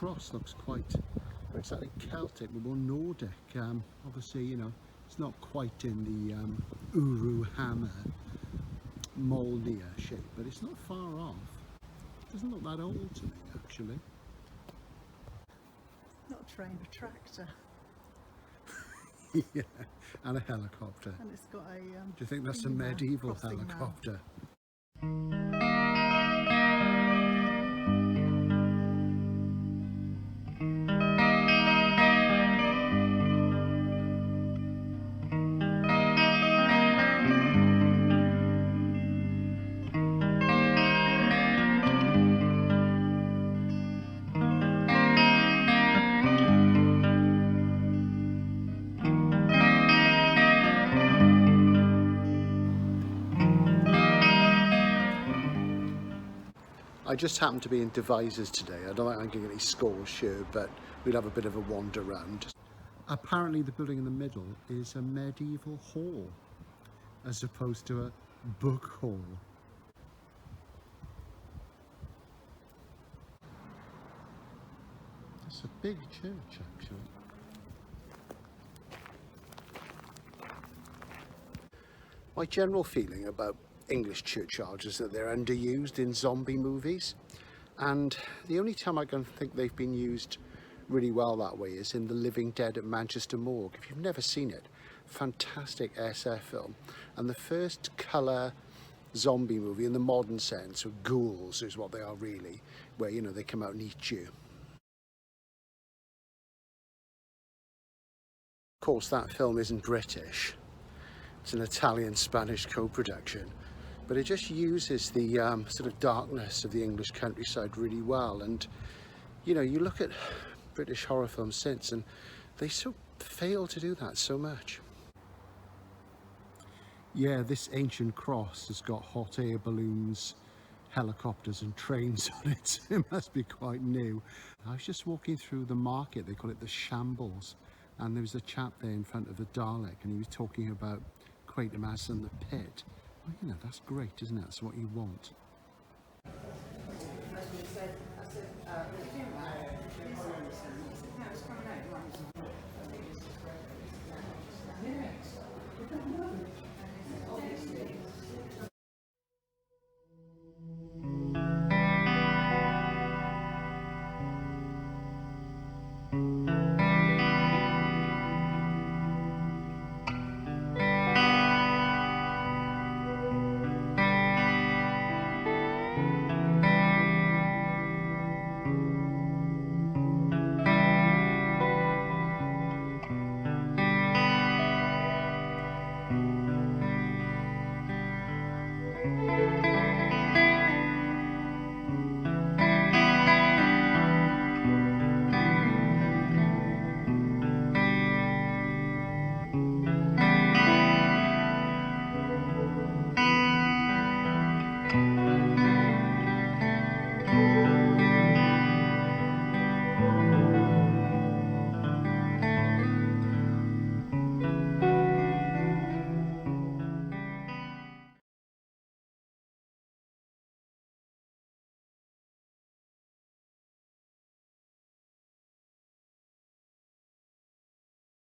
cross looks quite exactly Celtic, but more Nordic. Obviously, you know, it's not quite in the Uru hammer Moldia shape, but it's not far off. It doesn't look that old to me, actually. Not a train, a tractor. Yeah, and a helicopter. And it's got a... Do you think that's a medieval helicopter? I just happened to be in Devizes today. I don't think I'm getting any scores sure, but we'll have a bit of a wander around. Apparently the building in the middle is a medieval hall as opposed to a book hall. It's a big church, actually. My general feeling about English churchyards is that they're underused in zombie movies, and the only time I can think they've been used really well that way is in The Living Dead at Manchester Morgue. If you've never seen it, fantastic SF film, and the first colour zombie movie in the modern sense, or ghouls is what they are really, where, you know, they come out and eat you. Of course, that film isn't British. It's an Italian-Spanish co-production, but it just uses the sort of darkness of the English countryside really well. And, you know, you look at British horror films since, and they so fail to do that so much. Yeah, this ancient cross has got hot air balloons, helicopters and trains on it. It must be quite new. I was just walking through the market, they call it the Shambles, and there was a chap there in front of a Dalek, and he was talking about Quatermass and the pit. Well, you know, that's great, isn't it? That's what you want.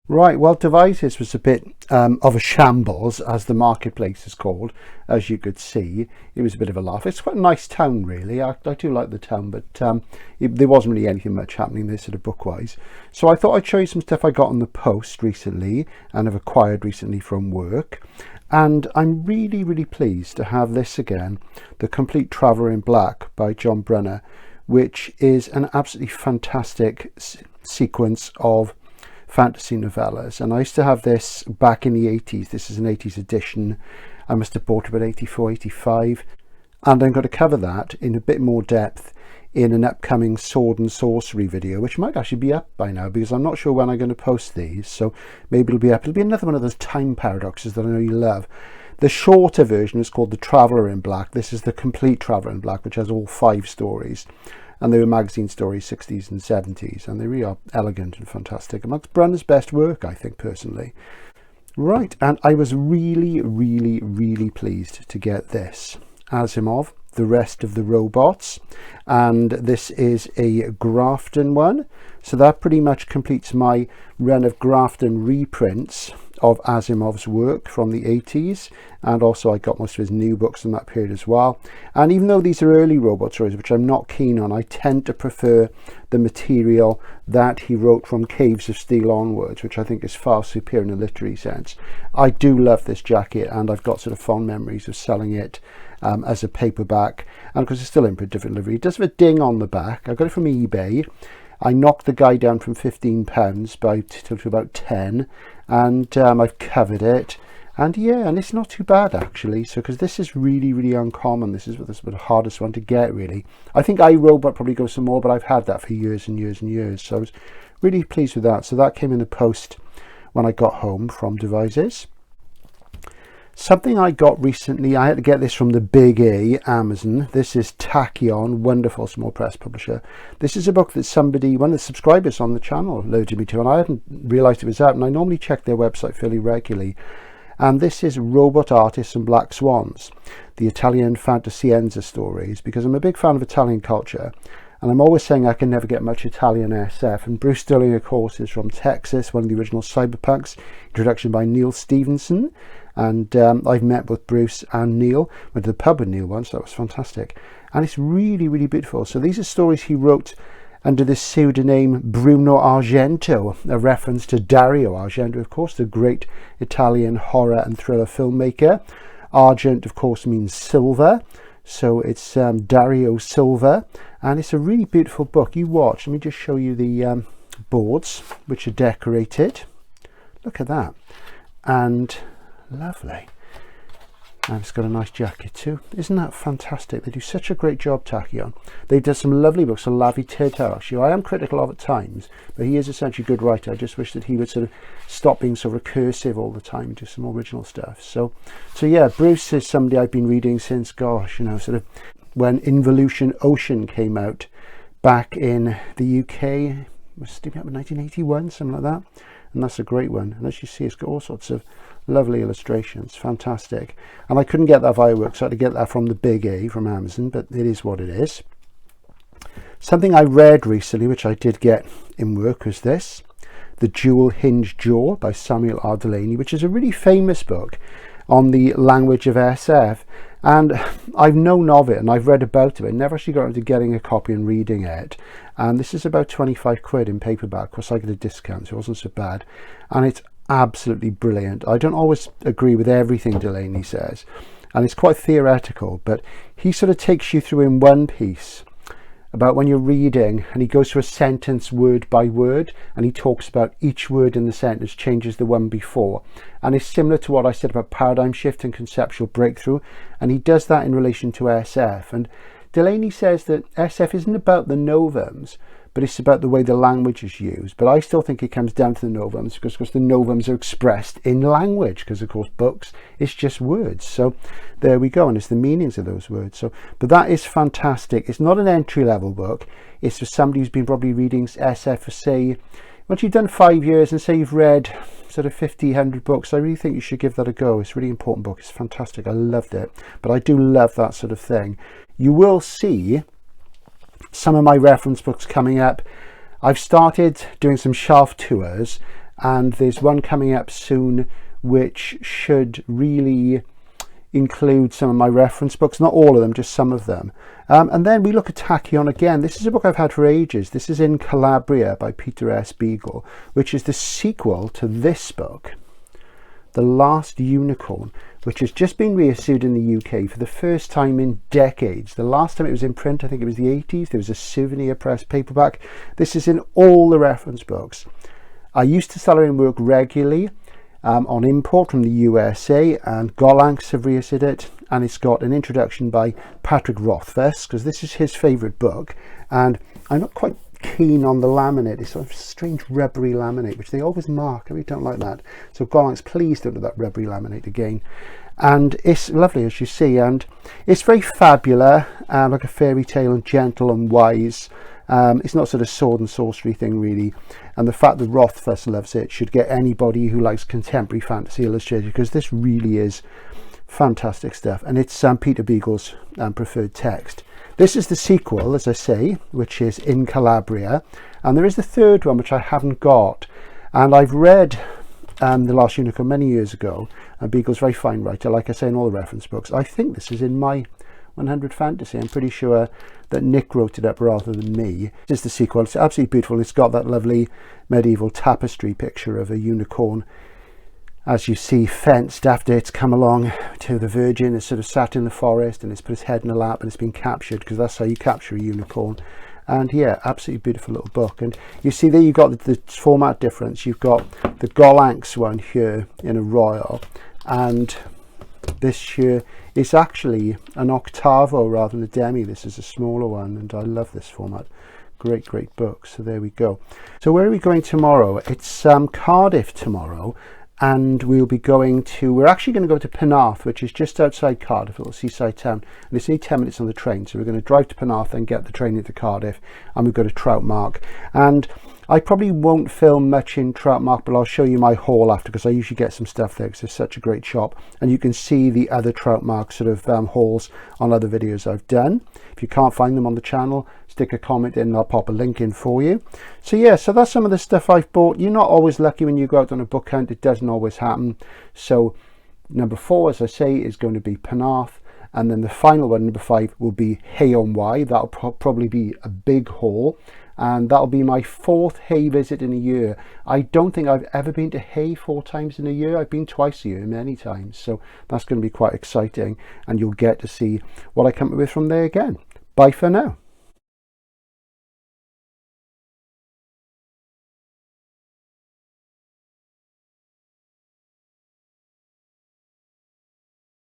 Right, well, Devizes was a bit of a shambles, as the marketplace is called, as you could see. It was a bit of a laugh. It's quite a nice town, really. I do like the town, but there wasn't really anything much happening there sort of book-wise. So I thought I'd show you some stuff I got on the post recently and have acquired recently from work. And I'm really, really pleased to have this again, The Complete Traveller in Black by John Brunner, which is an absolutely fantastic sequence of fantasy novellas. And I used to have this back in the 80s. This is an 80s edition. I must have bought it about 84, 85. And I'm going to cover that in a bit more depth in an upcoming sword and sorcery video, which might actually be up by now, because I'm not sure when I'm going to post these. So maybe it'll be up. It'll be another one of those time paradoxes that I know you love. The shorter version is called The Traveller in Black. This is The Complete Traveller in Black, which has all 5 stories. And they were magazine stories, 60s and 70s, and they really are elegant and fantastic. Amongst Brunner's best work, I think, personally. Right, and I was really, really, really pleased to get this. Asimov, the rest of the robots, and this is a Grafton one. So that pretty much completes my run of Grafton reprints of Asimov's work from the 80s, and also I got most of his new books in that period as well. And even though these are early robot stories, which I'm not keen on, I tend to prefer the material that he wrote from Caves of Steel onwards, which I think is far superior in a literary sense. I do love this jacket, and I've got sort of fond memories of selling it as a paperback, and because it's still in print delivery. It does have a ding on the back. I got it from eBay. I knocked the guy down from £15 to about 10, and I've covered it, and yeah, and it's not too bad actually. So because this is really, really uncommon, this is the hardest one to get really. I think iRobot probably goes some more, but I've had that for years and years and years, so I was really pleased with that. So that came in the post when I got home from Devizes. Something I got recently, I had to get this from the Big A, Amazon. This is Tachyon, wonderful small press publisher. This is a book that one of the subscribers on the channel alerted me to, and I hadn't realised it was out, and I normally check their website fairly regularly. And this is Robot Artists and Black Swans, the Italian fantascienza stories, because I'm a big fan of Italian culture, and I'm always saying I can never get much Italian SF. And Bruce Sterling, of course, is from Texas, one of the original cyberpunks, introduction by Neil Stevenson. And I've met both Bruce and Neil. Went to the pub with Neil once, that was fantastic. And it's really, really beautiful. So these are stories he wrote under the pseudonym Bruno Argento, a reference to Dario Argento, of course, the great Italian horror and thriller filmmaker. Argent, of course, means silver. So it's Dario Silva. And it's a really beautiful book. You watch. Let me just show you the boards, which are decorated. Look at that. And lovely. And it's got a nice jacket too. Isn't that fantastic? They do such a great job, Tachyon. They did some lovely books on Lavi Teta, actually. I am critical of at times, but he is essentially a good writer. I just wish that he would sort of stop being so recursive all the time and do some original stuff. So yeah, Bruce is somebody I've been reading since, gosh, you know, sort of when Involution Ocean came out back in the UK. It was in 1981, something like that. And that's a great one. And as you see, it's got all sorts of lovely illustrations, fantastic. And I couldn't get that via work, so I had to get that from the Big A from Amazon, but it is what it is. Something I read recently, which I did get in work, was this, The Jewel Hinged Jaw by Samuel R. Delany, which is a really famous book on the language of SF. And I've known of it and I've read about it, never actually got into getting a copy and reading it. And this is about 25 quid in paperback. Of course, I get a discount, so it wasn't so bad. And it's absolutely brilliant. I don't always agree with everything Delany says, and it's quite theoretical, but he sort of takes you through in one piece about when you're reading, and he goes through a sentence word by word, and he talks about each word in the sentence changes the one before. And it's similar to what I said about paradigm shift and conceptual breakthrough, and he does that in relation to SF. And Delany says that SF isn't about the novums, but it's about the way the language is used. But I still think it comes down to the novums, because of course the novums are expressed in language, because of course books, it's just words. So there we go, and it's the meanings of those words. So, but that is fantastic. It's not an entry-level book. It's for somebody who's been probably reading SF for, say, once you've done 5 years and say you've read sort of 50, 100 books, I really think you should give that a go. It's a really important book. It's fantastic. I loved it. But I do love that sort of thing. You will see some of my reference books coming up. I've started doing some shelf tours, and there's one coming up soon which should really include some of my reference books, not all of them, just some of them. And then we look at Tachyon again. This is a book I've had for ages. This is In Calabria by Peter S. Beagle, which is the sequel to this book, The Last Unicorn, which has just been reissued in the UK for the first time in decades. The last time it was in print, I think it was the 80s. There was a Souvenir Press paperback. This is in all the reference books. I used to sell it in work regularly on import from the USA, and Golanks have reissued it, and it's got an introduction by Patrick Rothfuss, because this is his favourite book, and I'm not quite keen on the laminate. It's sort of strange rubbery laminate, which they always mark. I really don't like that. So Golanks, please don't do that rubbery laminate again. And it's lovely, as you see, and it's very fabulous, like a fairy tale, and gentle and wise. It's not sort of sword and sorcery thing really, and the fact that Rothfuss loves it should get anybody who likes contemporary fantasy illustrated, because this really is Fantastic stuff, and it's Peter Beagle's preferred text. This is the sequel, as I say, which is In Calabria, and there is the third one which I haven't got, and I've read The Last Unicorn many years ago, and Beagle's a very fine writer, like I say in all the reference books. I think this is in my 100 Fantasy. I'm pretty sure that Nick wrote it up rather than me. This is the sequel. It's absolutely beautiful. It's got that lovely medieval tapestry picture of a unicorn, as you see, fenced after it's come along to the Virgin. It's sort of sat in the forest and it's put its head in a lap and it's been captured, because that's how you capture a unicorn. And yeah, absolutely beautiful little book. And you see there you've got the format difference. You've got the Golanx one here in a royal, and this here is actually an octavo rather than a demi. This is a smaller one, and I love this format. Great book. So there we go. So where are we going tomorrow? It's Cardiff tomorrow, and we're actually going to go to Penarth, which is just outside Cardiff, a little seaside town, and it's only 10 minutes on the train. So we're going to drive to Penarth and get the train into Cardiff, and we've got a trout mark. And I probably won't film much in Troutmark, but I'll show you my haul after, because I usually get some stuff there because it's such a great shop, and you can see the other Troutmark sort of hauls on other videos I've done. If you can't find them on the channel, stick a comment in and I'll pop a link in for you. So yeah, so that's some of the stuff I've bought. You're not always lucky when you go out on a book hunt. It doesn't always happen. So number 4, as I say, is going to be Penarth, and then the final one, number 5, will be Hay-on-Wye. That'll probably be a big haul, and that'll be my 4th Hay visit in a year. I don't think I've ever been to Hay 4 times in a year. I've been twice a year many times, so that's going to be quite exciting, and you'll get to see what I come up with from there again. Bye for now.